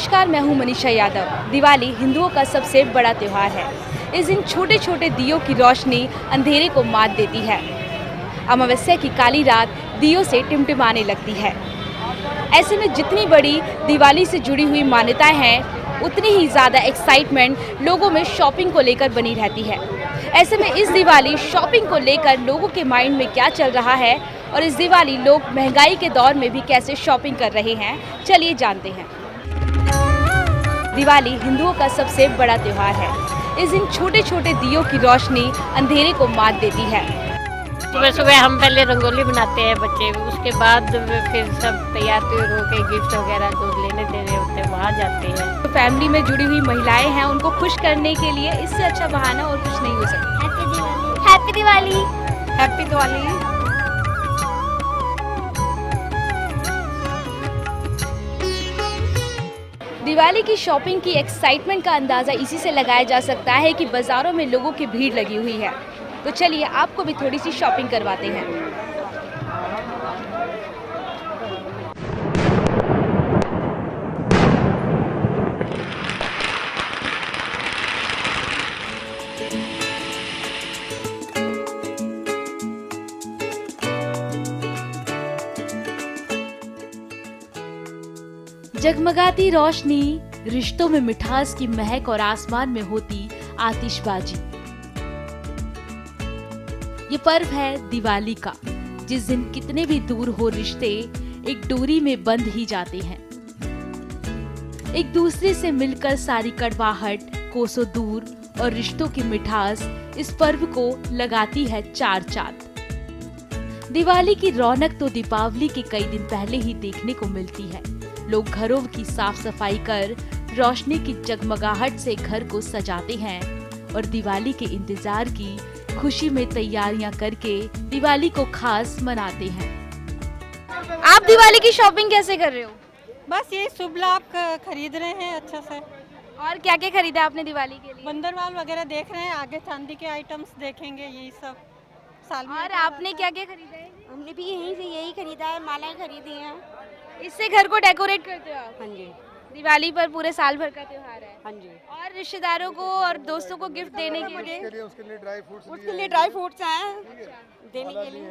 नमस्कार, मैं हूं मनीषा यादव। दिवाली हिंदुओं का सबसे बड़ा त्यौहार है। इस दिन छोटे छोटे दियों की रोशनी अंधेरे को मात देती है। अमावस्या की काली रात दियों से टिमटिमाने लगती है। ऐसे में जितनी बड़ी दिवाली से जुड़ी हुई मान्यताएं हैं, उतनी ही ज़्यादा एक्साइटमेंट लोगों में शॉपिंग को लेकर बनी रहती है। ऐसे में इस दिवाली शॉपिंग को लेकर लोगों के माइंड में क्या चल रहा है और इस दिवाली लोग महंगाई के दौर में भी कैसे शॉपिंग कर रहे हैं, चलिए जानते हैं। दिवाली हिंदुओं का सबसे बड़ा त्यौहार है। इस दिन छोटे छोटे दियों की रोशनी अंधेरे को मात देती है। सुबह सुबह हम पहले रंगोली बनाते हैं बच्चे, उसके बाद फिर सब तैयार होकर गिफ्ट वगैरह जो लेने देने होते हैं वहाँ जाते हैं। तो फैमिली में जुड़ी हुई महिलाएं हैं, उनको खुश करने के लिए इससे अच्छा बहाना और कुछ नहीं हो सकता। हैप्पी दिवाली। हैप्पी दिवाली। दिवाली की शॉपिंग की एक्साइटमेंट का अंदाज़ा इसी से लगाया जा सकता है कि बाज़ारों में लोगों की भीड़ लगी हुई है। तो चलिए आपको भी थोड़ी सी शॉपिंग करवाते हैं। जगमगाती रोशनी, रिश्तों में मिठास की महक और आसमान में होती आतिशबाजी। ये पर्व है दिवाली का, जिस दिन कितने भी दूर हो रिश्ते एक डोरी में बंध ही जाते हैं। एक दूसरे से मिलकर सारी कड़वाहट कोसों दूर और रिश्तों की मिठास इस पर्व को लगाती है चार चांद। दिवाली की रौनक तो दीपावली के कई दिन पहले ही देखने को मिलती है। लोग घरों की साफ सफाई कर रोशनी की जगमगाहट से घर को सजाते हैं और दिवाली के इंतजार की खुशी में तैयारियां करके दिवाली को खास मनाते हैं। आप दिवाली की शॉपिंग कैसे कर रहे हो? बस ये शुभ लाभ खरीद रहे हैं अच्छा से। और क्या क्या खरीदा आपने दिवाली के लिए? बंदरवाल वगैरह देख रहे हैं, आगे चांदी के आइटम्स देखेंगे, यही सब साल में। और आपने क्या क्या खरीदा है? हमने भी यहीं से यही खरीदा है, मालाएं खरीदी हैं। इससे घर को डेकोरेट करते हो आप? हाँ जी। दिवाली पर पूरे साल भर का त्योहार है। हाँ जी। और रिश्तेदारों को और दोस्तों को गिफ्ट देने के लिए उसके लिए ड्राई फ्रूट्स हैं देने के लिए।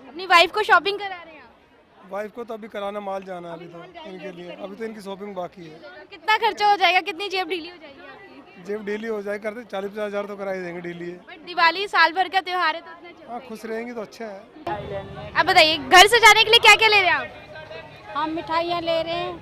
अपनी वाइफ को शॉपिंग करा रहे हैं आप? वाइफ को तो अभी कराना, माल जाना है अभी तो इनके लिए, अभी तो इनकी शॉपिंग बाकी है। तो कितना खर्चा हो जाएगा, कितनी जेब ढीली हो जाएगी आपकी? जेब डेली हो जाए करते 40-50 हज़ार तो करा ही देंगे डेली है। बट दिवाली साल भर का त्योहार है तो इतना चलता हाँ, है। खुश रहेंगी तो अच्छा है। अब बताइए, घर सजाने के लिए क्या क्या ले रहे हैं आप? हम मिठाइयाँ ले रहे हैं,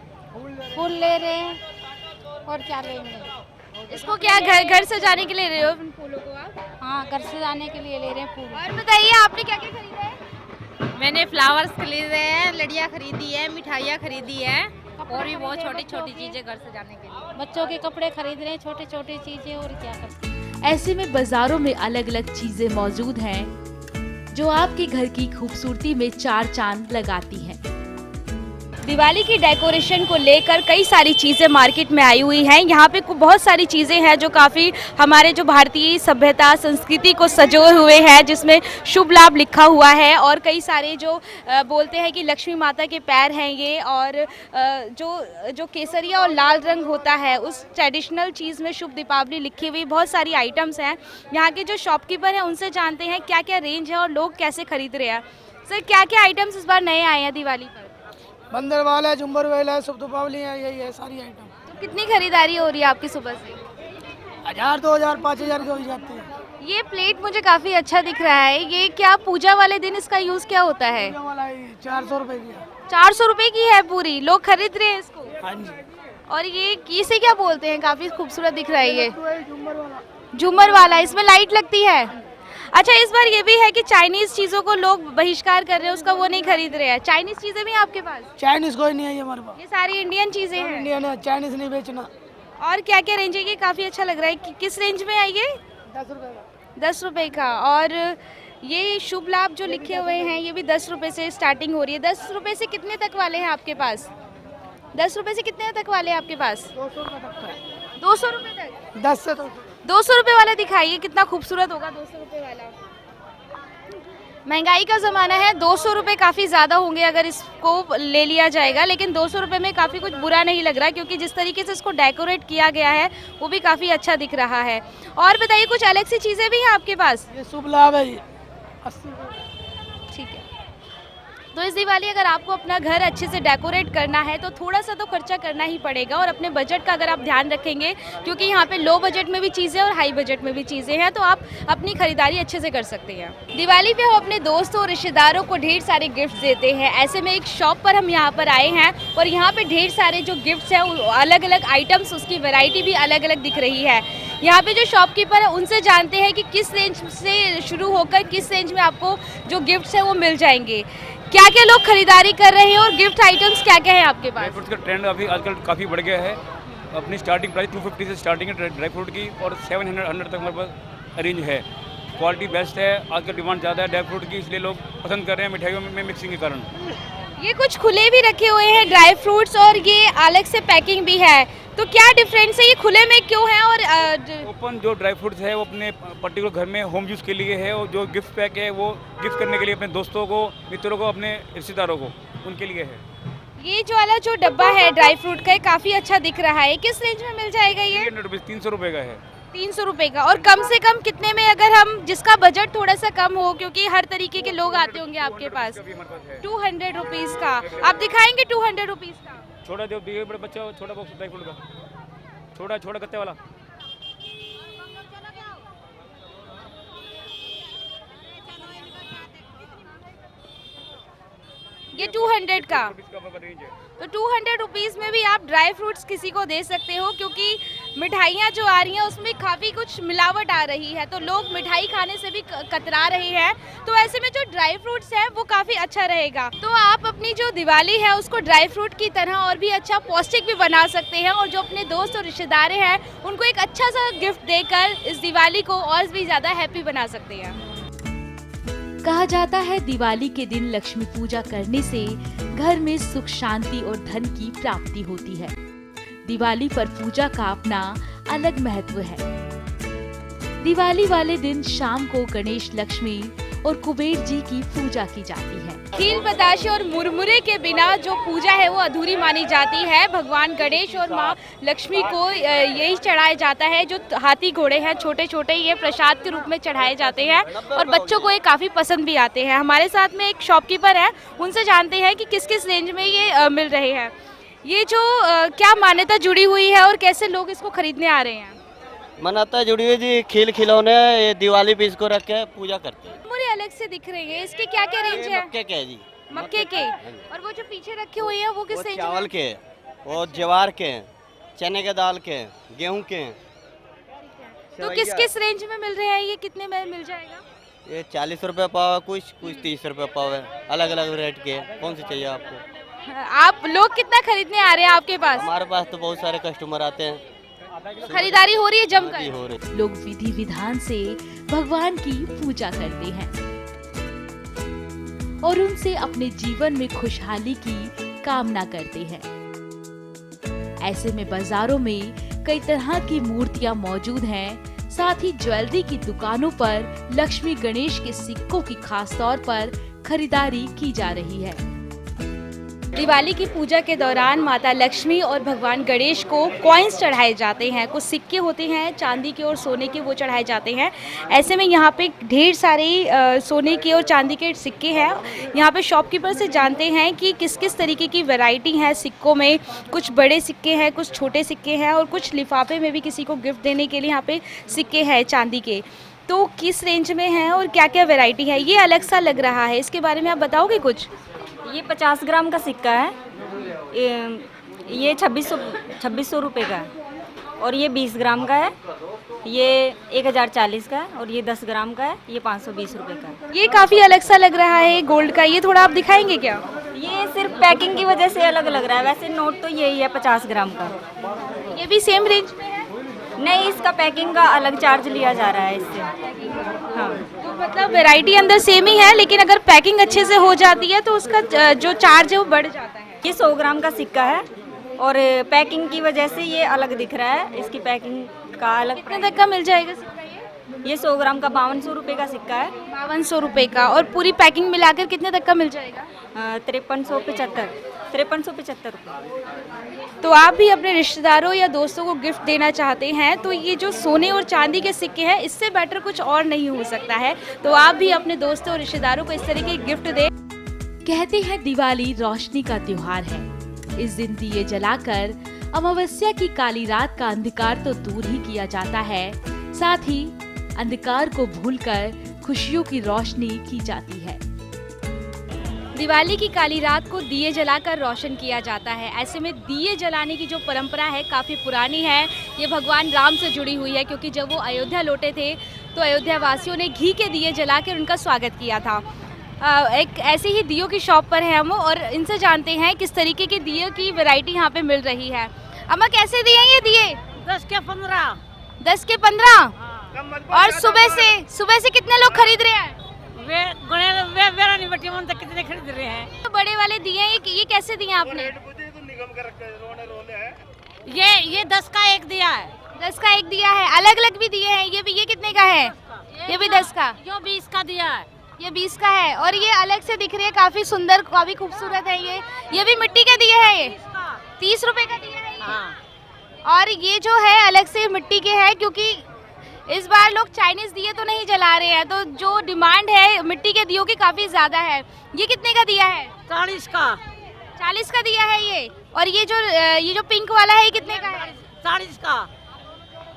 फूल ले रहे हैं और क्या लेंगे। इसको क्या घर सजाने के लिए ले रहे हो इन फूलों को आप? हाँ, घर से जाने के लिए ले रहे हैं फूल। और बताइए आपने क्या क्या खरीदा है? मैंने फ्लावर्स खरीदे हैं, लड़ियाँ खरीदी है, मिठाइयाँ खरीदी है और भी बहुत छोटी छोटी चीजें घर से जाने के लिए। बच्चों के कपड़े खरीद रहे हैं, छोटे छोटे चीजें, और क्या करते हैं। ऐसे में बाजारों में अलग अलग चीजें मौजूद हैं जो आपके घर की खूबसूरती में चार चांद लगाती हैं। दिवाली की डेकोरेशन को लेकर कई सारी चीज़ें मार्केट में आई हुई हैं। यहाँ पे बहुत सारी चीज़ें हैं जो काफ़ी हमारे जो भारतीय सभ्यता संस्कृति को सजोए हुए हैं, जिसमें शुभ लाभ लिखा हुआ है और कई सारे जो बोलते हैं कि लक्ष्मी माता के पैर हैं ये, और जो केसरिया और लाल रंग होता है उस ट्रेडिशनल चीज़ में शुभ दीपावली लिखी हुई बहुत सारी आइटम्स हैं। यहाँ के जो शॉपकीपर हैं उनसे जानते हैं क्या क्या रेंज है और लोग कैसे खरीद रहे हैं। सर, क्या क्या आइटम्स इस बार नए आए हैं दिवाली पर? बंदरवाल है, जुम्बरवेल है, शुभ दीपावली है, यही है सारी आइटम। तो कितनी खरीदारी हो रही है आपकी सुबह से? 1000, 2000, 5000 की हो जाती है। ये प्लेट मुझे काफ़ी अच्छा दिख रहा है। ये क्या पूजा वाले दिन इसका यूज़ क्या होता है? पूजा वाला ही 400 रुपए की है। 400 रुपए की है पूरी, लोग खरीद रहे हैं इसको। हाँ जी। और ये इसे क्या बोलते हैं? काफ़ी खूबसूरत दिख रहा है ये झूमर वाला। झूमर वाला। इसमें लाइट लगती है। अच्छा, इस बार ये भी है कि चाइनीज चीज़ों को लोग बहिष्कार कर रहे हैं, उसका वो नहीं खरीद रहे हैं। चाइनीज चीज़ें भी हैं आपके पास? चाइनीज कोई नहीं है ये हमारे पास, ये सारी इंडियन चीज़ें हैं। इंडियन है, चाइनीज नहीं बेचना। और क्या क्या रेंज है? ये काफ़ी अच्छा लग रहा है। किस रेंज में है ये? 10 रुपए का। 10 रुपए का। और ये शुभ लाभ जो लिखे हुए हैं ये भी 10 रुपए से स्टार्टिंग हो रही है। 10 रुपए से कितने तक वाले हैं आपके पास? 10 रुपए से कितने तक वाले हैं आपके पास? 200 रुपए तक का है। 200 रुपए तक? 10 से 200। 200 रुपए वाला दिखाइए, कितना खूबसूरत होगा 200 रुपए वाला। महंगाई का ज़माना है, 200 रुपये काफ़ी ज़्यादा होंगे अगर इसको ले लिया जाएगा, लेकिन 200 रुपये में काफ़ी कुछ बुरा नहीं लग रहा क्योंकि जिस तरीके से इसको डेकोरेट किया गया है वो भी काफ़ी अच्छा दिख रहा है। और बताइए कुछ अलग सी चीज़ें भी हैं आपके पास? ये शुभ लाभ है ये 80 ठीक है। तो इस दिवाली अगर आपको अपना घर अच्छे से डेकोरेट करना है तो थोड़ा सा तो खर्चा करना ही पड़ेगा, और अपने बजट का अगर आप ध्यान रखेंगे क्योंकि यहाँ पे लो बजट में भी चीज़ें और हाई बजट में भी चीज़ें हैं, तो आप अपनी खरीदारी अच्छे से कर सकते हैं। दिवाली पे हम अपने दोस्तों और रिश्तेदारों को ढेर सारे गिफ्ट देते हैं। ऐसे में एक शॉप पर हम यहाँ पर आए हैं और यहाँ पे ढेर सारे जो गिफ्ट्स हैं अलग अलग आइटम्स, उसकी वैरायटी भी अलग अलग दिख रही है। यहाँ पे जो शॉपकीपर है उनसे जानते हैं कि किस रेंज से शुरू होकर किस रेंज में आपको जो गिफ्ट्स हैं वो मिल जाएंगे। क्या क्या लोग खरीदारी कर रहे हैं और गिफ्ट आइटम्स क्या क्या है आपके पास? ड्राई फ्रूट्स का ट्रेंड अभी आजकल काफ़ी बढ़ गया है। अपनी स्टार्टिंग प्राइस 250 से स्टार्टिंग है ड्राई फ्रूट की, और 700 तक हमारे पास रेंज है। क्वालिटी बेस्ट है, आजकल डिमांड ज़्यादा है ड्राई फ्रूट की, इसलिए लोग पसंद कर रहे हैं मिठाइयों में मिक्सिंग के कारण। ये कुछ खुले भी रखे हुए हैं ड्राई फ्रूट्स और ये अलग से पैकिंग भी है, तो क्या डिफरेंस है? ये खुले में क्यों है? और ओपन जो ड्राई फ्रूट्स है वो अपने पर्टिकुलर घर में होम यूज़ के लिए है, और जो गिफ्ट पैक है वो गिफ्ट करने के लिए अपने दोस्तों को, मित्रों को, अपने रिश्तेदारों को, उनके लिए है। ये जो वाला जो डब्बा है ड्राई फ्रूट का, काफ़ी अच्छा दिख रहा है। किस रेंज में मिल जाएगा ये? 300 रुपये का है। 300 रुपये का। और कम से कम कितने में, अगर हम जिसका बजट थोड़ा सा कम हो, क्योंकि हर तरीके के लोग आते होंगे आपके पास? 200 रुपीज़ का। आप दिखाएंगे 200 रुपीज़ का? छोटा जो दिए बड़े बच्चा, छोटा बॉक्स ड्राई फ्रूट का, छोटा गत्ते वाला। ये 200 का। तो 200 रुपीज़ में भी आप ड्राई फ्रूट्स किसी को दे सकते हो, क्योंकि मिठाइयाँ जो आ रही हैं उसमें काफ़ी कुछ मिलावट आ रही है, तो लोग मिठाई खाने से भी कतरा रहे हैं। तो ऐसे में जो ड्राई फ्रूट्स हैं वो काफ़ी अच्छा रहेगा। तो आप अपनी जो दिवाली है उसको ड्राई फ्रूट की तरह और भी अच्छा पौष्टिक भी बना सकते हैं, और जो अपने दोस्त और रिश्तेदार हैं उनको एक अच्छा सा गिफ्ट देकर इस दिवाली को और भी ज़्यादा हैप्पी बना सकते हैं। कहा जाता है दिवाली के दिन लक्ष्मी पूजा करने से घर में सुख, शांति और धन की प्राप्ति होती है। दिवाली पर पूजा का अपना अलग महत्व है। दिवाली वाले दिन शाम को गणेश, लक्ष्मी और कुबेर जी की पूजा की जाती है। खील, बताशे और मुरमुरे के बिना जो पूजा है वो अधूरी मानी जाती है। भगवान गणेश और माँ लक्ष्मी को यही चढ़ाया जाता है। जो हाथी घोड़े हैं छोटे छोटे, ये प्रसाद के रूप में चढ़ाए जाते हैं और बच्चों को ये काफ़ी पसंद भी आते हैं। हमारे साथ में एक शॉपकीपर है, उनसे जानते हैं कि किस किस रेंज में ये मिल रहे हैं। ये जो क्या मान्यता जुड़ी हुई है और कैसे लोग इसको खरीदने आ रहे हैं? मान्यता जुड़ी हुई जी, खील खिलौने ये दिवाली पे इसको रख के पूजा करते हैं। मुझे अलग से दिख रही है, इसके क्या क्या रेंज है? मक्के के है जी, मक्के के। और वो जो पीछे रखे हुए हैं वो किस रेंज में? चावल के, वो ज्वार के, चने के दाल के, गेहूं के। तो किस किस रेंज में मिल रहे हैं? ये कितने में मिल जाएगा? ये 40 रुपये पाव है, कुछ 30 रुपये पाव है, अलग अलग रेट के। कौन सी चाहिए आपको? आप लोग कितना खरीदने आ रहे हैं आपके पास? हमारे पास तो बहुत सारे कस्टमर आते हैं, खरीदारी हो रही है जमकर? हो रही। लोग विधि विधान से भगवान की पूजा करते हैं और उनसे अपने जीवन में खुशहाली की कामना करते हैं। ऐसे में बाजारों में कई तरह की मूर्तियां मौजूद हैं। साथ ही ज्वेलरी की दुकानों पर लक्ष्मी गणेश के सिक्कों की खास तौर पर खरीदारी की जा रही है। दिवाली की पूजा के दौरान माता लक्ष्मी और भगवान गणेश को कॉइन्स चढ़ाए जाते हैं। कुछ सिक्के होते हैं चांदी के और सोने के, वो चढ़ाए जाते हैं। ऐसे में यहाँ पे ढेर सारे सोने के और चांदी के सिक्के हैं। यहाँ पे शॉपकीपर से जानते हैं कि किस किस तरीके की वैरायटी है सिक्कों में। कुछ बड़े सिक्के हैं, कुछ छोटे सिक्के हैं और कुछ लिफाफे में भी किसी को गिफ्ट देने के लिए यहाँ पे सिक्के हैं चांदी के। तो किस रेंज में है और क्या क्या वैरायटी है? ये अलग सा लग रहा है, इसके बारे में आप बताओगे कुछ? ये 50 ग्राम का सिक्का है, ये 2600 रुपये का है। और ये 20 ग्राम का है, ये 1040 का है। और ये 10 ग्राम का है, ये 520 रुपये का है। ये काफ़ी अलग सा लग रहा है गोल्ड का, ये थोड़ा आप दिखाएंगे क्या? ये सिर्फ पैकिंग की वजह से अलग लग रहा है, वैसे नोट तो यही है 50 ग्राम का। ये भी सेम रेंज में है? नहीं, इसका पैकिंग का अलग चार्ज लिया जा रहा है इससे। हाँ, तो मतलब वैरायटी अंदर सेम ही है, लेकिन अगर पैकिंग अच्छे से हो जाती है तो उसका जो चार्ज है वो बढ़ जाता है। ये 100 ग्राम का सिक्का है और पैकिंग की वजह से ये अलग दिख रहा है। इसकी पैकिंग का अलग कितने तक का मिल जाएगा सिक्का ये? ये 100 ग्राम का 5200 रुपये का सिक्का है। 5200 रुपये का। और पूरी पैकिंग मिलाकर कितने तक का मिल जाएगा? 5375 रुपये। तो आप भी अपने रिश्तेदारों या दोस्तों को गिफ्ट देना चाहते हैं तो ये जो सोने और चांदी के सिक्के हैं, इससे बेटर कुछ और नहीं हो सकता है। तो आप भी अपने दोस्तों और रिश्तेदारों को इस तरह के गिफ्ट दें। कहते हैं दिवाली रोशनी का त्योहार है। इस दिन दिए जलाकर अमावस्या की काली रात का अंधकार तो दूर ही किया जाता है, साथ ही अंधकार को भूलकर खुशियों की रोशनी की जाती है। दिवाली की काली रात को दिए जलाकर रोशन किया जाता है। ऐसे में दिए जलाने की जो परंपरा है काफ़ी पुरानी है। ये भगवान राम से जुड़ी हुई है, क्योंकि जब वो अयोध्या लौटे थे तो अयोध्या वासियों ने घी के दिए जलाकर उनका स्वागत किया था। एक ऐसी ही दियों की शॉप पर है हम और इनसे जानते हैं किस तरीके के दियों की वैरायटी यहाँ पे मिल रही है। अम्मा कैसे दिए ये दिए? 10 के 15। 10 के 15। और सुबह से कितने लोग खरीद रहे हैं? कितने खरीद रहे हैं? तो बड़े वाले दिए ये कैसे दिए आपने? ये 10 का एक दिया है। 10 का एक दिया है। अलग अलग भी दिए हैं। ये कितने का है? ये भी 10 का। यो 20 का दिया है। ये 20 का है। और ये अलग से दिख रही है, काफी सुंदर, काफी खूबसूरत है। ये भी मिट्टी के दिए है। ये 30 रुपए का दिया है। हाँ। और ये जो है अलग से मिट्टी के है, क्योंकि इस बार लोग चाइनीज दिए तो नहीं जला रहे हैं, तो जो डिमांड है मिट्टी के दियों की काफी ज्यादा है। ये कितने का दिया है? 40 का। 40 का दिया है ये। और ये जो पिंक वाला है, ये कितने का है? 40 का।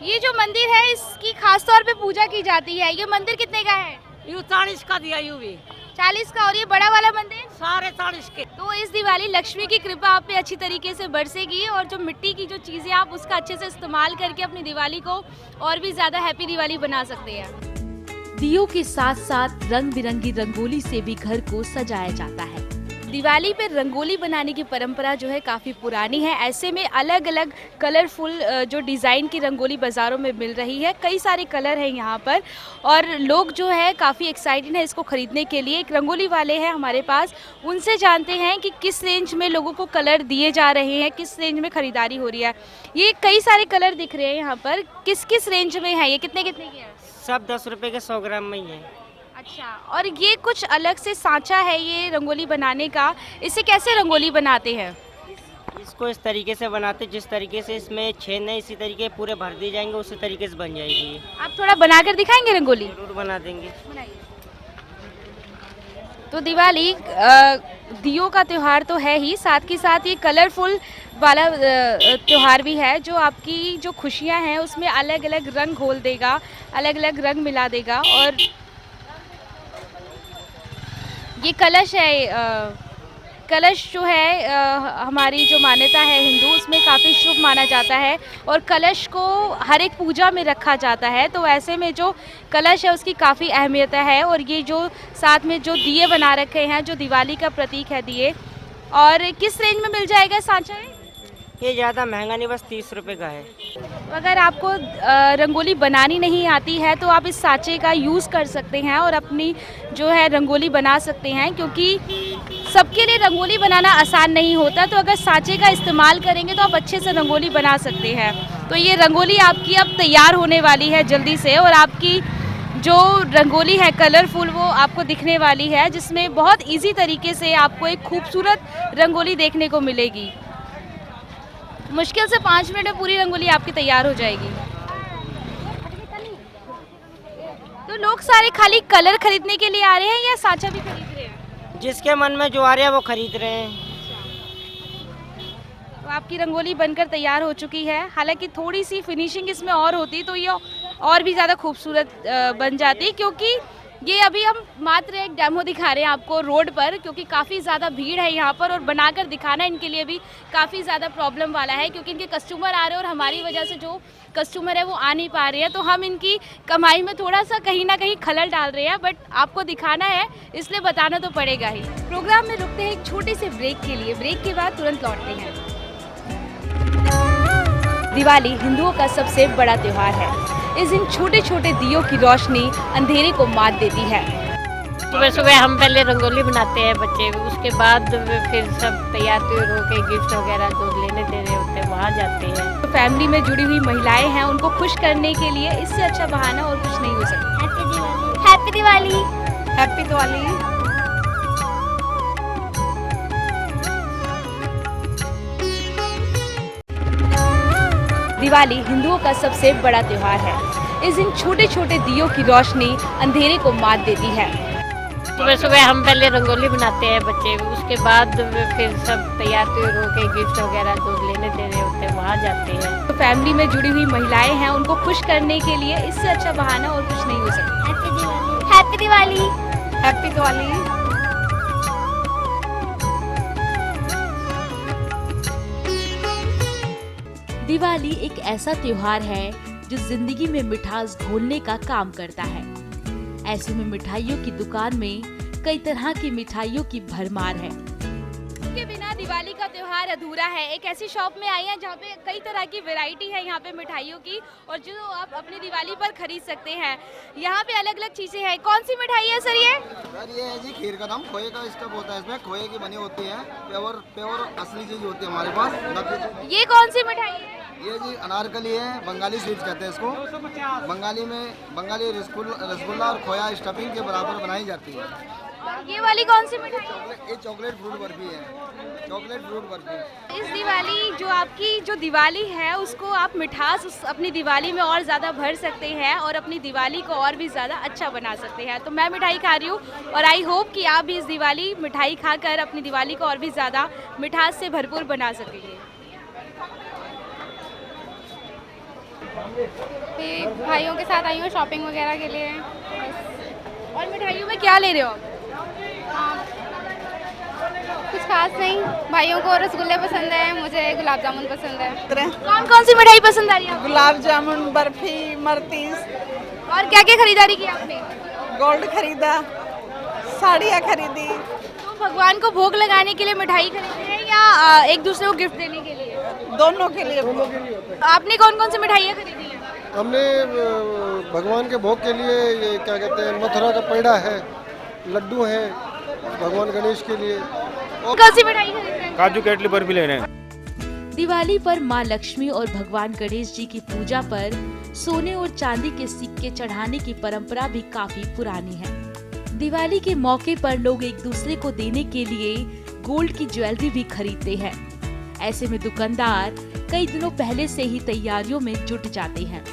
ये जो मंदिर है इसकी खास तौर पे पूजा की जाती है। ये मंदिर कितने का है? यू 40 का दिया, यू भी 40 का। और ये बड़ा वाला मंदिर? सारे 40 के। तो इस दिवाली लक्ष्मी की कृपा आप पे अच्छी तरीके से बरसेगी और जो मिट्टी की जो चीजें आप उसका अच्छे से इस्तेमाल करके अपनी दिवाली को और भी ज्यादा हैप्पी दिवाली बना सकते हैं। दियों के साथ साथ रंग बिरंगी रंगोली से भी घर को सजाया जाता है। दिवाली पे रंगोली बनाने की परंपरा जो है काफ़ी पुरानी है। ऐसे में अलग अलग कलरफुल जो डिज़ाइन की रंगोली बाज़ारों में मिल रही है। कई सारे कलर हैं यहाँ पर और लोग जो है काफ़ी एक्साइटेड है इसको ख़रीदने के लिए। एक रंगोली वाले हैं हमारे पास, उनसे जानते हैं कि किस रेंज में लोगों को कलर दिए जा रहे हैं, किस रेंज में ख़रीदारी हो रही है। ये कई सारे कलर दिख रहे हैं यहाँ पर, किस किस रेंज में है? ये कितने कितने के हैं? सब 10 रुपए के 100 ग्राम में ही है। अच्छा, और ये कुछ अलग से सांचा है ये रंगोली बनाने का, इसे कैसे रंगोली बनाते हैं? इसको इस तरीके से बनाते, जिस तरीके से इसमें छेद है इसी तरीके पूरे भर दिए जाएंगे, उसी तरीके से बन जाएगी। आप थोड़ा बनाकर दिखाएंगे रंगोली? जरूर बना देंगे। तो दिवाली दियों का त्यौहार तो है ही, साथ ही साथ ये कलरफुल वाला त्यौहार भी है जो आपकी जो खुशियां हैं उसमें अलग अलग रंग घोल देगा, अलग अलग रंग मिला देगा। और ये कलश है, कलश जो है हमारी जो मान्यता है हिंदू, उसमें काफ़ी शुभ माना जाता है और कलश को हर एक पूजा में रखा जाता है। तो ऐसे में जो कलश है उसकी काफ़ी अहमियत है। और ये जो साथ में जो दिए बना रखे हैं जो दिवाली का प्रतीक है दिए, और किस रेंज में मिल जाएगा सांचा? ये ज़्यादा महंगा नहीं, बस 30 रुपए का है। अगर आपको रंगोली बनानी नहीं आती है तो आप इस सांचे का यूज़ कर सकते हैं और अपनी जो है रंगोली बना सकते हैं, क्योंकि सबके लिए रंगोली बनाना आसान नहीं होता। तो अगर सांचे का इस्तेमाल करेंगे तो आप अच्छे से रंगोली बना सकते हैं। तो ये रंगोली आपकी अब तैयार होने वाली है जल्दी से, और आपकी जो रंगोली है कलरफुल वो आपको दिखने वाली है, जिसमें बहुत ईजी तरीके से आपको एक खूबसूरत रंगोली देखने को मिलेगी। मुश्किल से 5 मिनट में पूरी रंगोली आपकी तैयार हो जाएगी। तो लोग सारे खाली कलर खरीदने के लिए आ रहे हैं या सांचा भी खरीद रहे हैं? जिसके मन में जो आ रहा है वो खरीद रहे हैं। तो आपकी रंगोली बनकर तैयार हो चुकी है। हालांकि थोड़ी सी फिनिशिंग इसमें और होती तो ये और भी ज़्यादा खूबसूरत बन जाती, क्योंकि ये अभी हम मात्र एक डेमो दिखा रहे हैं आपको रोड पर, क्योंकि काफ़ी ज़्यादा भीड़ है यहाँ पर और बनाकर दिखाना इनके लिए भी काफ़ी ज़्यादा प्रॉब्लम वाला है, क्योंकि इनके कस्टमर आ रहे हैं और हमारी वजह से जो कस्टमर है वो आ नहीं पा रहे हैं। तो हम इनकी कमाई में थोड़ा सा कहीं ना कहीं खलल डाल रहे हैं, बट आपको दिखाना है इसलिए बताना तो पड़ेगा ही। प्रोग्राम में रुकते हैं एक छोटे से ब्रेक के लिए, ब्रेक के बाद तुरंत लौटते हैं। दिवाली हिंदुओं का सबसे बड़ा त्यौहार है। इस दिन छोटे छोटे दियों की रोशनी अंधेरे को मात देती है। सुबह सुबह हम पहले रंगोली बनाते हैं बच्चे, उसके बाद फिर सब तैयार हो के गिफ्ट वगैरह जो लेने देने होते हैं वहाँ जाते हैं। तो फैमिली में जुड़ी हुई महिलाएं हैं, उनको खुश करने के लिए इससे अच्छा बहाना और कुछ नहीं हो सकता। हैप्पी दिवाली। हैप्पी दिवाली। दिवाली हिंदुओं का सबसे बड़ा त्योहार है। इस दिन छोटे छोटे दियों की रोशनी अंधेरे को मात देती है। सुबह सुबह हम पहले रंगोली बनाते हैं बच्चे, उसके बाद फिर सब तैयार हो के गिफ्ट वगैरह जो लेने देने होते हैं वहाँ जाते हैं। तो फैमिली में जुड़ी हुई महिलाएं हैं, उनको खुश करने के लिए इससे अच्छा बहाना और कुछ नहीं हो सकता। हैप्पी दिवाली। हैप्पी दिवाली। दिवाली एक ऐसा त्योहार है जो जिंदगी में मिठास घोलने का काम करता है। ऐसे में मिठाइयों की दुकान में कई तरह की मिठाइयों की भरमार है। के बिना दिवाली का त्योहार अधूरा है। एक ऐसी शॉप में आई है जहाँ पे कई तरह की वैरायटी है यहाँ पे मिठाइयों की, और जो आप अपनी दिवाली पर खरीद सकते हैं। यहाँ पे अलग अलग चीजें हैं। कौन सी मिठाई है सर ये? सर ये है जी खीर का दाम, खोए का स्टफ होता है, इसमें खोए की बनी होती है, प्योर असली चीज होती है हमारे पास। ये कौन सी मिठाई है? ये जी अनारकली है, बंगाली स्वीट कहते हैं इसको। बंगाली रसगुल्ला और खोया स्टफिंग के बराबर बनाई जाती है। ये वाली कौन सी मिठाई है? ये चॉकलेट फ्रूट बर्फी है, चॉकलेट फ्रूट बर्फी। इस दिवाली जो आपकी जो दिवाली है उसको आप मिठास अपनी दिवाली में और ज़्यादा भर सकते हैं और अपनी दिवाली को और भी ज़्यादा अच्छा बना सकते हैं। तो मैं मिठाई खा रही हूँ और आई होप कि आप भी इस दिवाली मिठाई खाकर अपनी दिवाली को और भी ज़्यादा मिठास से भरपूर बना सकेंगे। भाइयों के साथ आई हूँ शॉपिंग वगैरह के लिए। और मिठाइयों में क्या ले रहे हो? कुछ खास नहीं, भाइयों को रसगुल्ले पसंद है, मुझे गुलाब जामुन पसंद है। कौन कौन सी मिठाई पसंद आ रही है? गुलाब जामुन, बर्फी, मरतीस। और क्या क्या खरीदारी की आपने? गोल्ड खरीदा, साड़ियाँ खरीदी। तो भगवान को भोग लगाने के लिए मिठाई खरीदी है या एक दूसरे को गिफ्ट देने के लिए? दोनों के लिए। आपने कौन कौन सी मिठाइयाँ खरीदी हैं? हमने भगवान के भोग के लिए ये क्या कहते हैं, मथुरा का पेड़ा है, लड्डू हैं भगवान गणेश के लिए। कौन सी मिठाई खरीद रहे हैं? काजू कतली बर्फी ले रहे हैं। दिवाली पर माँ लक्ष्मी और भगवान गणेश जी की पूजा पर सोने और चांदी के सिक्के चढ़ाने की परंपरा भी काफी पुरानी है। दिवाली के मौके पर लोग एक दूसरे को देने के लिए गोल्ड की ज्वेलरी भी खरीदते हैं। ऐसे में दुकानदार कई दिनों पहले से ही तैयारियों में जुट जाते हैं।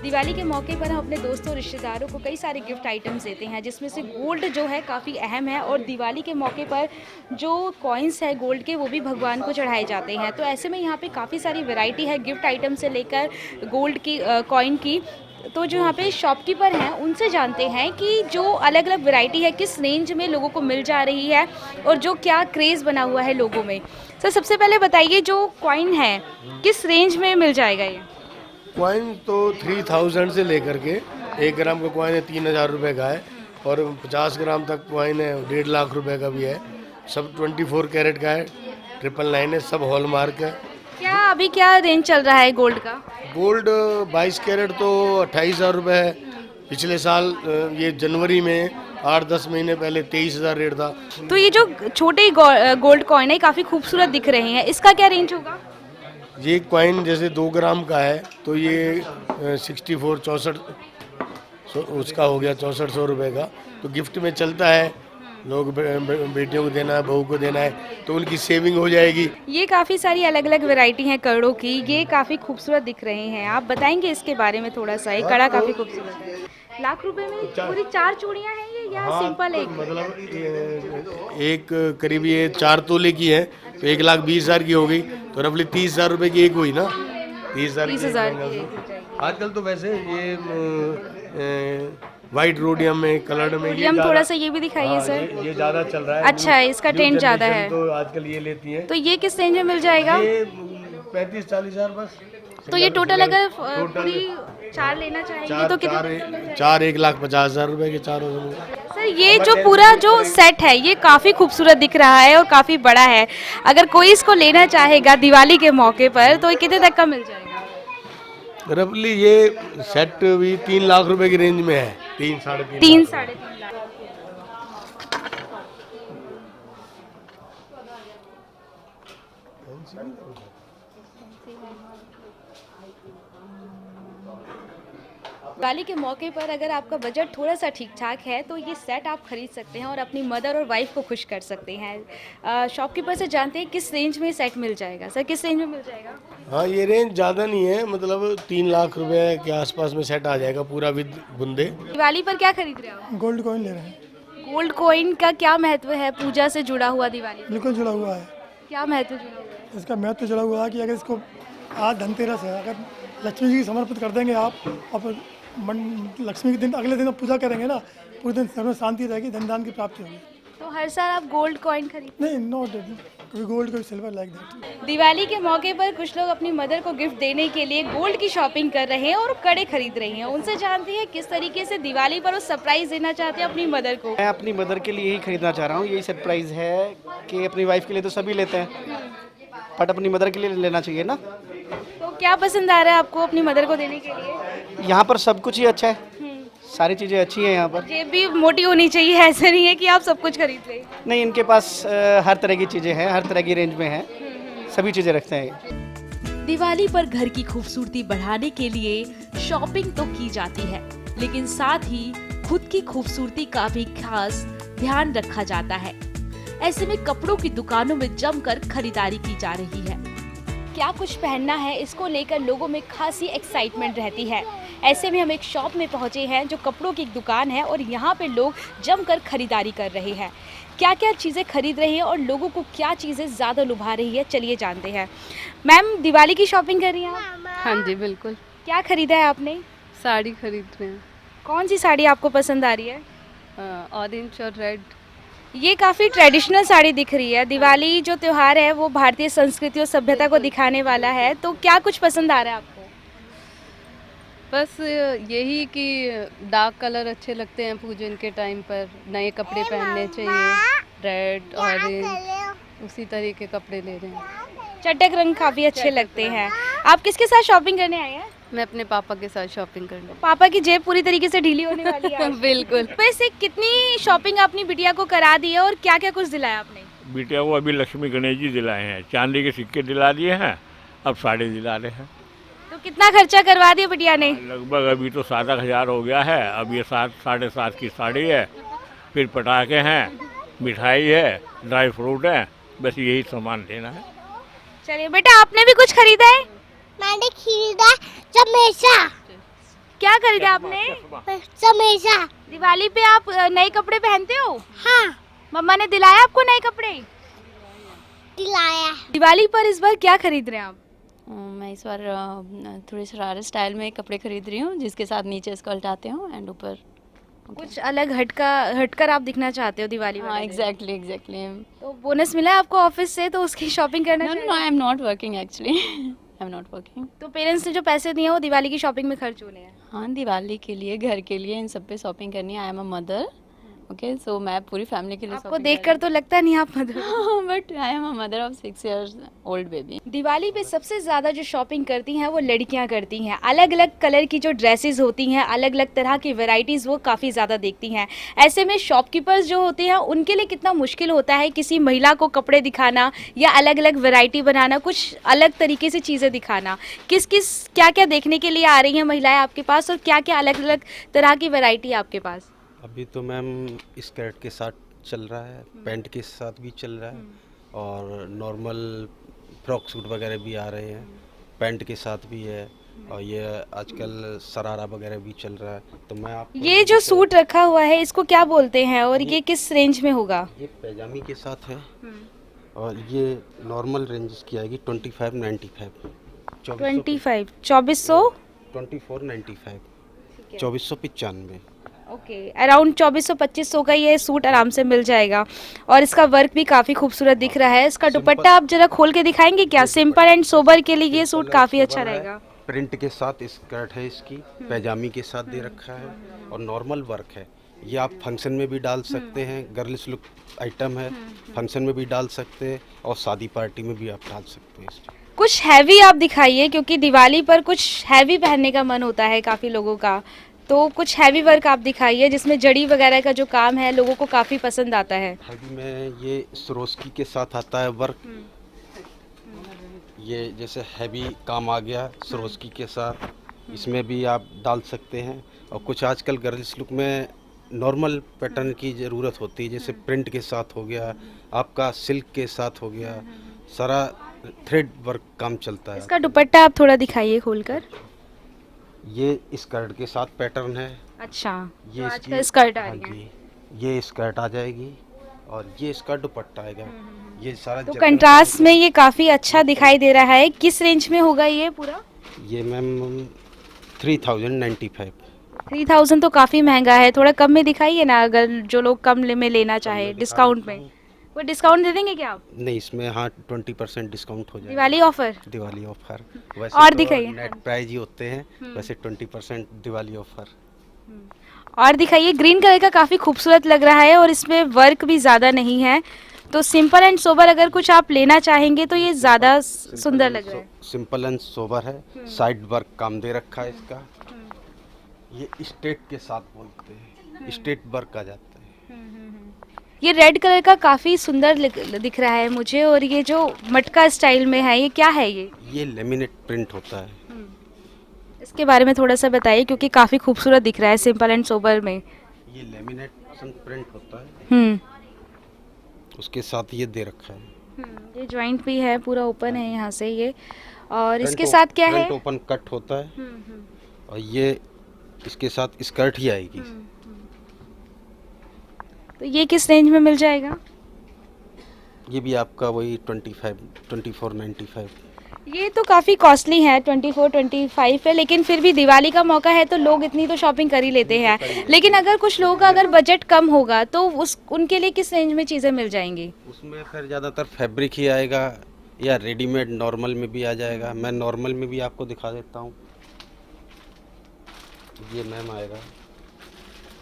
दिवाली के मौके पर हम अपने दोस्तों और रिश्तेदारों को कई सारे गिफ्ट आइटम्स देते हैं, जिसमें से गोल्ड जो है काफ़ी अहम है। और दिवाली के मौके पर जो कॉइन्स है गोल्ड के वो भी भगवान को चढ़ाए जाते हैं। तो ऐसे में यहाँ पे काफ़ी सारी वैरायटी है गिफ्ट आइटम से लेकर गोल्ड की कॉइन की। तो जो यहाँ पे शॉपकीपर हैं उनसे जानते हैं कि जो अलग अलग वैरायटी है किस रेंज में लोगों को मिल जा रही है और जो क्या क्रेज़ बना हुआ है लोगों में। सर सबसे पहले बताइए जो कॉइन है किस रेंज में मिल जाएगा? ये कॉइन तो 3000 से लेकर के 1 ग्राम का कॉइन है 3000 रुपये का है, और 50 ग्राम तक कॉइन है 1.5 लाख रुपए का भी है। सब 24 कैरेट का है, 999 है, सब हॉलमार्क है। क्या अभी क्या रेंज चल रहा है गोल्ड का? गोल्ड 22 कैरेट तो 28,000 रुपये है। पिछले साल ये जनवरी में 8-10 महीने पहले 23,000 रेट था। तो ये जो छोटे गोल्ड कॉइन है काफ़ी खूबसूरत दिख रहे हैं, इसका क्या रेंज होगा? ये कॉइन जैसे 2 ग्राम का है तो ये 64 उसका हो गया 6400 रुपये का। तो गिफ्ट में चलता है, लोग बेटियों को देना है, बहू को देना है तो उनकी सेविंग हो जाएगी। ये काफ़ी सारी अलग अलग वैरायटी हैं कड़ों की, ये काफ़ी खूबसूरत दिख रहे हैं। आप बताएंगे इसके बारे में थोड़ा सा? ये कड़ा काफ़ी खूबसूरत है। लाख रुपए में पूरी 4 चूड़ियाँ हैं ये या सिंपल एक? मतलब एक करीब ये 4 तोले की है तो 1,20,000 की हो गई, तो रफली 30,000 रुपये की एक हुई ना। 30,000 की। आजकल तो वैसे ये वाइट रोडियम में कलर में ये थोड़ा सा ये भी दिखाइए सर। ये ज़्यादा चल रहा है। अच्छा है, इसका ट्रेंड ज़्यादा है तो आजकल ये लेती हैं। तो ये किस रेंज में मिल जाएगा? ये 35-40,000 बस। तो ये टोटल अगर पूरी 4 लेना चाहेंगे तो कितने? 1,50,000 रुपए के 4 हो जाएंगे। सर ये जो पूरा जो सेट है ये काफ़ी खूबसूरत दिख रहा है और काफ़ी बड़ा है। अगर कोई इसको लेना चाहेगा दिवाली के मौके पर तो कितने तक का मिल जाएगा? रफली ये सेट भी 3 लाख रुपए की रेंज में है। 3-3.5 लाख। दिवाली के मौके पर अगर आपका बजट थोड़ा सा ठीक ठाक है तो ये सेट आप खरीद सकते हैं और अपनी मदर और वाइफ को खुश कर सकते हैं। शॉपकीपर से जानते हैं किस रेंज में सेट मिल जाएगा। सर, किस रेंज में मिल जाएगा? हाँ, ये रेंज ज़्यादा नहीं है, मतलब 3 लाख रुपए के आसपास में सेट आ जाएगा पूरा विद बुंदे। दिवाली पर क्या खरीद रहे हो आप? गोल्ड कॉइन ले रहे हैं। गोल्ड कॉइन का क्या महत्व है पूजा से जुड़ा हुआ दिवाली? बिल्कुल जुड़ा हुआ है। क्या महत्व जुड़ा हुआ है? इसका महत्व जुड़ा हुआ है कि अगर इसको आज धनतेरस है, अगर लक्ष्मी जी की समर्पित कर देंगे आप और लक्ष्मी के दिन अगले दिन आप पूजा करेंगे ना, पूरे दिन घर में शांति रहेगी, धन धान की प्राप्ति होगी। तो हर साल आप गोल्ड कॉइन खरीद? नहीं, नॉट कोई गोल्ड कोई सिल्वर लाइक दैट। दिवाली के मौके पर कुछ लोग अपनी मदर को गिफ्ट देने के लिए गोल्ड की शॉपिंग कर रहे हैं और कड़े खरीद रहे हैं। उनसे जानते हैं किस तरीके से दिवाली पर वो सरप्राइज देना चाहते हैं अपनी मदर को। मैं अपनी मदर के लिए ही खरीदना चाह रहा हूँ। यही सरप्राइज है कि अपनी वाइफ के लिए तो सभी लेते हैं, बट अपनी मदर के लिए लेना चाहिए ना। तो क्या पसंद आ रहा है आपको अपनी मदर को देने के लिए? यहाँ पर सब कुछ ही अच्छा है, सारी चीज़ें अच्छी हैं यहाँ पर। जेब भी मोटी होनी चाहिए, ऐसा नहीं है कि आप सब कुछ खरीद लें। नहीं, इनके पास हर तरह की चीज़ें हैं, हर तरह की रेंज में हैं, सभी चीज़ें रखते हैं। दिवाली पर घर की खूबसूरती बढ़ाने के लिए शॉपिंग तो की जाती है, लेकिन साथ ही खुद की खूबसूरती का भी खास ध्यान रखा जाता है। ऐसे में कपड़ों की दुकानों में जमकर खरीदारी की जा रही है। क्या कुछ पहनना है, इसको लेकर लोगों में खासी एक्साइटमेंट रहती है। ऐसे में हम एक शॉप में पहुंचे हैं जो कपड़ों की एक दुकान है और यहाँ पे लोग जमकर खरीदारी कर रहे हैं। क्या क्या चीज़ें खरीद रहे हैं और लोगों को क्या चीज़ें ज़्यादा लुभा रही है, चलिए जानते हैं। मैम, दिवाली की शॉपिंग कर रही हैं आप? हाँ जी, बिल्कुल। क्या खरीदा है आपने? साड़ी खरीद रहे हैं। कौन सी साड़ी आपको पसंद आ रही है? ऑरेंज और रेड। ये काफ़ी ट्रेडिशनल साड़ी दिख रही है। दिवाली जो त्यौहार है वो भारतीय संस्कृति और सभ्यता को दिखाने वाला है, तो क्या कुछ पसंद आ रहा है आपको? बस यही कि डार्क कलर अच्छे लगते हैं पूजन के टाइम पर, नए कपड़े पहनने चाहिए, रेड ऑरेंज उसी तरह के कपड़े ले रहे हैं। चटक रंग काफ़ी अच्छे लगते हैं। आप किसके साथ शॉपिंग करने आए हैं? मैं अपने पापा के साथ शॉपिंग करने। पापा की जेब पूरी तरीके से ढीली होने वाली है। बिल्कुल। वैसे कितनी शॉपिंग अपनी बिटिया को करा दी है और क्या क्या कुछ दिलाया आपने? बिटिया को अभी लक्ष्मी गणेश जी दिलाए हैं, चांदी के सिक्के दिला दिए हैं, अब साड़ी दिला रहे हैं। तो कितना खर्चा करवा दिया बिटिया ने? लगभग अभी तो 7,000 हो गया है। अब ये 7-7.5 की साड़ी है, फिर पटाखे हैं, मिठाई है, ड्राई फ्रूट है, बस यही सामान लेना है। चलिए बेटा, आपने भी कुछ खरीदा है? मैंने खरीदा चमेशा। क्या खरीदा आपने? चमेशा। दिवाली पे आप नए कपड़े पहनते हो? हाँ। मम्मा ने दिलाया आपको नए कपड़े? दिलाया। दिवाली पर इस बार क्या खरीद रहे हैं आप? मैं इस बार थोड़े शरारा स्टाइल में कपड़े खरीद रही हूँ, जिसके साथ नीचे स्कर्ट आते हो एंड ऊपर कुछ अलग हटकर आप दिखना चाहते हो दिवाली में? हाँ, एग्जैक्टली। तो बोनस मिला है आपको ऑफिस से, तो उसकी शॉपिंग करना? No, I am not working actually. I am not working. तो पेरेंट्स ने जो पैसे दिए हैं वो दिवाली की शॉपिंग में खर्च होने हैं? हाँ, दिवाली के लिए, घर के लिए, इन सब पे शॉपिंग करनी है। I am a mother, okay, so मैं पूरी फैमिली के लिए आपको देखकर तो लगता नहीं आप mother, but I am a mother of 6 years old baby. Diwali पे सबसे ज़्यादा जो शॉपिंग करती हैं वो लड़कियां करती हैं। अलग अलग कलर की जो ड्रेसेस होती हैं, अलग अलग तरह की वैरायटीज़ वो काफ़ी ज़्यादा देखती हैं। ऐसे में शॉपकीपर्स जो होते हैं उनके लिए कितना मुश्किल होता है किसी महिला को कपड़े दिखाना या अलग अलग वैरायटी बनाना, कुछ अलग तरीके से चीज़ें दिखाना। क्या क्या देखने के लिए आ रही हैं महिलाएँ आपके पास और क्या क्या अलग अलग तरह की वैरायटी है आपके पास? अभी तो मैम स्कर्ट के साथ चल रहा है, पैंट के साथ भी चल रहा है, और नॉर्मल फ्रॉक सूट वगैरह भी आ रहे हैं, पैंट के साथ भी है, और ये आजकल शरारा वगैरह भी चल रहा है। तो मैं आप ये जो सूट रखा हुआ है इसको क्या बोलते हैं और ये किस रेंज में होगा? ये पैजामी के साथ है और ये नॉर्मल रेंज की आएगी 2595। 2495। ओके, अराउंड 2400-2500 का ये सूट आराम से मिल जाएगा और इसका वर्क भी काफ़ी खूबसूरत दिख रहा है। इसका दुपट्टा आप जरा खोल के दिखाएंगे क्या? सिंपल एंड सोबर के लिए ये सूट काफ़ी अच्छा रहेगा। प्रिंट के साथ स्कर्ट है इसकी, पैजामी के साथ दे रखा है और नॉर्मल वर्क है। ये आप फंक्शन में भी डाल सकते हैं, गर्ल्स लुक आइटम है, फंक्शन में भी डाल सकते हैं और शादी पार्टी में भी आप डाल सकते हैं। कुछ हैवी आप दिखाइए, क्योंकि दिवाली पर कुछ हैवी पहनने का मन होता है काफ़ी लोगों का, तो कुछ हैवी वर्क आप दिखाइए जिसमें जड़ी वगैरह का जो काम है लोगों को काफ़ी पसंद आता है। हैवी में ये सरोस्की के साथ आता है वर्क, ये जैसे हैवी काम आ गया सरोस्की के साथ, इसमें भी आप डाल सकते हैं। और कुछ आजकल गर्ल्स लुक में नॉर्मल पैटर्न की ज़रूरत होती है, जैसे प्रिंट के साथ हो गया, आपका सिल्क के साथ हो गया, सारा थ्रेड वर्क काम चलता है। इसका दुपट्टा आप थोड़ा दिखाइए खोलकर। ये स्कर्ट के साथ पैटर्न है। अच्छा, ये तो आजकल स्कर्ट आ रही है। ये स्कर्ट आ जाएगी और ये इसका दुपट्टा आएगा। ये सारा तो कंट्रास्ट में ये काफ़ी अच्छा दिखाई दे रहा है। किस रेंज में होगा ये पूरा? ये मैम 3095। 3000 तो काफ़ी महंगा है, थोड़ा कम में दिखाइए ना, अगर जो लोग कम में लेना चाहे डिस्काउंट में। वो डिस्काउंट दे देंगे क्या आप? नहीं, इसमें हाँ 20% डिस्काउंट हो जाएगा। दिवाली ऑफर? दिवाली ऑफर। वैसे और तो दिखाइए। नेट प्राइस ही होते हैं, वैसे 20% दिवाली ऑफर। और दिखाइए। ग्रीन कलर का काफ़ी खूबसूरत लग रहा है और इसमें वर्क भी ज़्यादा नहीं है, तो सिंपल एंड सोबर अगर कुछ आप लेना चाहेंगे तो ये ज़्यादा सुंदर लग रहा है। सिंपल एंड सोबर है, साइड वर्क काम दे रखा है इसका। ये स्टेट के साथ बोलते हैं, स्टेट वर्क आ जाता है। ये रेड कलर का काफ़ी सुंदर दिख रहा है मुझे, और ये जो मटका स्टाइल में है, ये क्या है ये? ये लेमिनेट प्रिंट होता है। इसके बारे में थोड़ा सा बताइए, क्योंकि काफ़ी खूबसूरत दिख रहा है सिंपल एंड सोबर में। ये लेमिनेट प्रिंट होता है, उसके साथ ये दे रखा है। ये जॉइंट भी है, पूरा ओपन है यहाँ से ये। और इसके साथ क्या है? ओपन कट होता है और ये इसके साथ स्कर्ट ही आएगी। तो ये किस रेंज में मिल जाएगा? ये भी आपका वही 2495। ये तो काफ़ी कॉस्टली है, 24-25 है, लेकिन फिर भी दिवाली का मौका है तो लोग इतनी तो शॉपिंग कर ही लेते हैं। लेकिन अगर कुछ लोगों का अगर बजट कम होगा तो उनके लिए किस रेंज में चीज़ें मिल जाएंगी? उसमें फिर ज़्यादातर फैब्रिक ही आएगा या रेडीमेड नॉर्मल में भी आ जाएगा। मैं नॉर्मल में भी आपको दिखा देता हूँ। ये मैम आएगा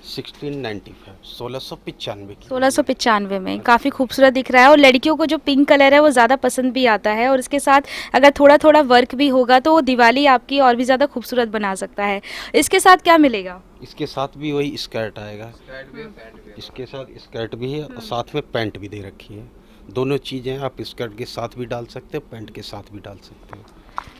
1695, 1695 की। 1695 में काफ़ी खूबसूरत दिख रहा है, और लड़कियों को जो पिंक कलर है वो ज़्यादा पसंद भी आता है, और इसके साथ अगर थोड़ा थोड़ा वर्क भी होगा तो वो दिवाली आपकी और भी ज़्यादा खूबसूरत बना सकता है। इसके साथ क्या मिलेगा? इसके साथ भी वही स्कर्ट आएगा। इसके साथ स्कर्ट भी है और साथ में पैंट भी दे रखी है। दोनों चीज़ें आप स्कर्ट के साथ भी डाल सकते हो, पैंट के साथ भी डाल सकते हो।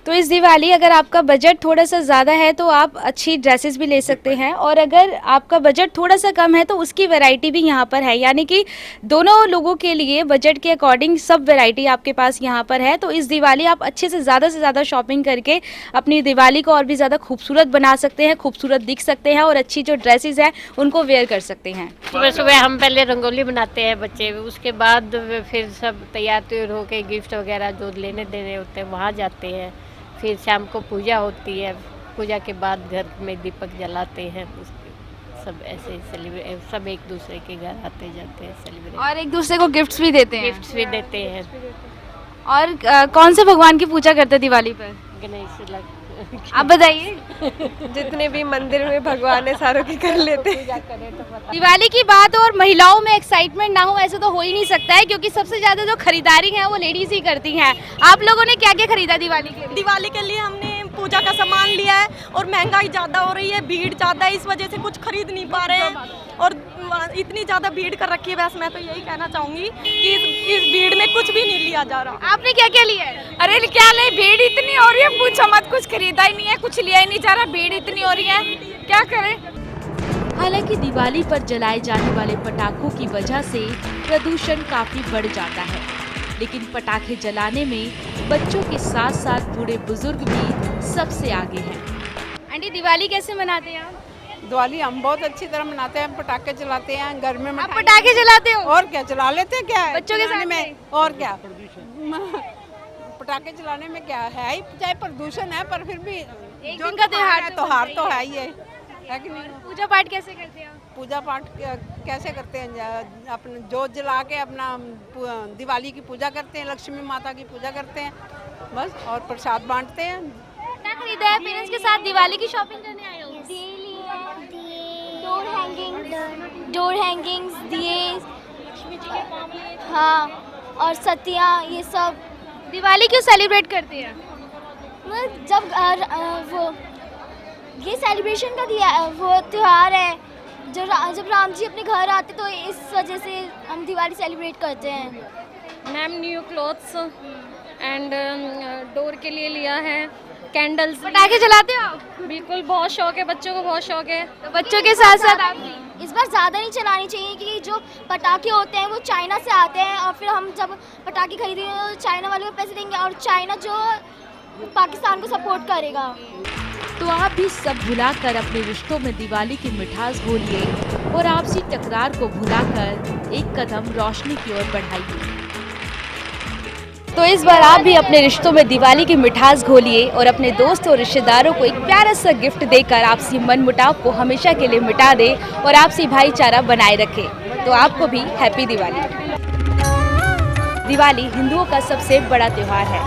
तो इस दिवाली अगर आपका बजट थोड़ा सा ज़्यादा है तो आप अच्छी ड्रेसेस भी ले सकते हैं, और अगर आपका बजट थोड़ा सा कम है तो उसकी वैरायटी भी यहाँ पर है, यानी कि दोनों लोगों के लिए बजट के अकॉर्डिंग सब वैरायटी आपके पास यहाँ पर है। तो इस दिवाली आप अच्छे से ज़्यादा शॉपिंग करके अपनी दिवाली को और भी ज़्यादा खूबसूरत बना सकते हैं, खूबसूरत दिख सकते हैं, और अच्छी जो ड्रेसेस हैं उनको वेयर कर सकते हैं। सुबह सुबह हम पहले रंगोली बनाते हैं बच्चे, उसके बाद फिर सब तैयार तुैयार होके गिफ्ट वगैरह जो लेने देने होते हैं वहाँ जाते हैं। फिर शाम को पूजा होती है, पूजा के बाद घर में दीपक जलाते हैं, सब ऐसे सेलिब्रेट, सब एक दूसरे के घर आते जाते हैं सेलिब्रेट, और एक दूसरे को गिफ्ट्स भी देते हैं। गिफ्ट्स भी देते हैं। और कौन से भगवान की पूजा करते हैं दिवाली पर? गणेश लग आप बताइए। जितने भी मंदिर में भगवान है सारों की कर लेते हैं। दिवाली की बात और महिलाओं में एक्साइटमेंट ना हो ऐसे तो हो ही नहीं सकता है, क्योंकि सबसे ज्यादा जो खरीदारी है वो लेडीज ही करती हैं। आप लोगों ने क्या क्या खरीदा दिवाली के लिए? दिवाली के लिए हमने पूजा का सामान लिया है, और महंगाई ज़्यादा हो रही है, भीड़ ज़्यादा है, इस वजह से कुछ खरीद नहीं पा रहे हैं, और इतनी ज़्यादा भीड़ कर रखी है। बस मैं तो यही कहना चाहूँगी कि इस भीड़ में कुछ भी नहीं लिया जा रहा। आपने क्या क्या लिया है? अरे क्या ले, भीड़ इतनी हो रही है, पूछो मत, कुछ खरीदा ही नहीं है, कुछ लिया ही नहीं जा रहा, भीड़ इतनी हो रही है, क्या करें। हालांकि दिवाली पर जलाए जाने वाले पटाखों की वजह से प्रदूषण काफी बढ़ जाता है, लेकिन पटाखे जलाने में बच्चों के साथ साथ बूढ़े बुजुर्ग भी सबसे आगे हैं। आंटी, दिवाली कैसे मनाते हैं आप? दिवाली हम बहुत अच्छी तरह मनाते हैं, पटाखे चलाते हैं, घर में आप पटाखे जलाते हो? और क्या, चला लेते हैं, क्या है बच्चों के साथ में, और क्या पटाखे चलाने में क्या है ही, चाहे प्रदूषण है पर फिर भी एक दिन का त्योहार तो है ही है कि नहीं। पूजा पाठ कैसे करते हैं? पूजा पाठ कैसे करते हैं, अपने जोत जला के अपना दिवाली की पूजा करते हैं, लक्ष्मी माता की पूजा करते हैं बस, और प्रसाद बांटते हैं। क्या खरीदा है पेरेंट्स के साथ दिवाली की शॉपिंग करने आए हो? डोर हैंगिंग्स, दिए, हाँ, और सतिया, ये सब। दिवाली क्यों सेलिब्रेट करते हैं? जब वो ये सेलिब्रेशन का वो त्योहार है, जब राम जी अपने घर आते तो इस वजह से हम दिवाली सेलिब्रेट करते हैं। Ma'am new clothes, and door के लिए लिया है, कैंडल्स। पटाखे जलाते हो आप? बिल्कुल, बहुत शौक है, बच्चों को बहुत शौक है। तो बच्चों के साथ साथ आप भी? इस बार ज़्यादा नहीं चलानी चाहिए क्योंकि जो पटाखे होते हैं वो चाइना से आते हैं और फिर हम जब पटाखे खरीदेंगे तो चाइना वाले को पैसे देंगे और चाइना जो पाकिस्तान को सपोर्ट करेगा। तो आप भी सब भुलाकर अपने रिश्तों में दिवाली की मिठास घोलिए और आपसी टकरार को भुलाकर एक कदम रोशनी की ओर बढ़ाइए। तो इस बार आप भी अपने रिश्तों में दिवाली की मिठास घोलिए और अपने दोस्तों और रिश्तेदारों को एक प्यारा सा गिफ्ट देकर आपसी मनमुटाव को हमेशा के लिए मिटा दे और आपसी भाईचारा बनाए रखे। तो आपको भी हैप्पी दिवाली। दिवाली हिंदुओं का सबसे बड़ा त्योहार है।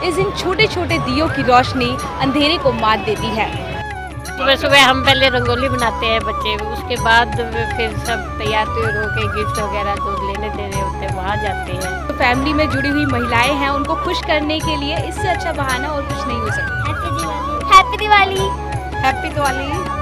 इस दिन छोटे छोटे दियों की रोशनी अंधेरे को मात देती है। सुबह सुबह हम पहले रंगोली बनाते हैं बच्चे, उसके बाद फिर सब तैयार होके गिफ्ट वगैरह जो लेने देने होते हैं वहाँ जाते हैं। तो फैमिली में जुड़ी हुई महिलाएं हैं, उनको खुश करने के लिए इससे अच्छा बहाना और कुछ नहीं हो सकता। Happy Diwali. Happy Diwali. Happy Diwali.